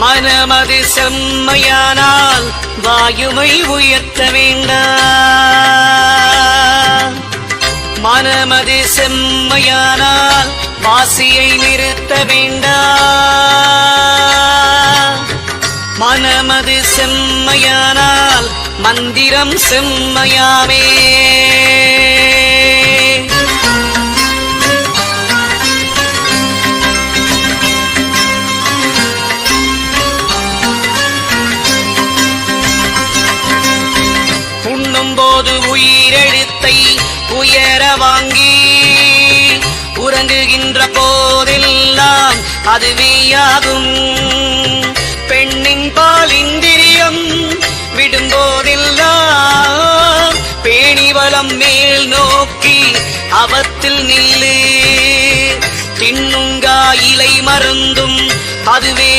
மனமது செம்மையானால் வாயுமை உயர்த்த வேண்டாம். மனமது செம்மையானால் வாசியை நிறுத்த வேண்டாம். மனமது செம்மையானால் மந்திரம் செம்மையாமே. உண்ணும்போது உயிரெழுத்தை உயர வாங்கி உறங்குகின்ற போதெல்லாம் அதுவேயாகும். பெண்ணின் பால் இந்திரியம் விடும்போதெல்லாம் பேணிவலம் மேல் நோக்கி அவத்தில் நில்லு. தின்னுங்கா இலை மருந்தும் அதுவே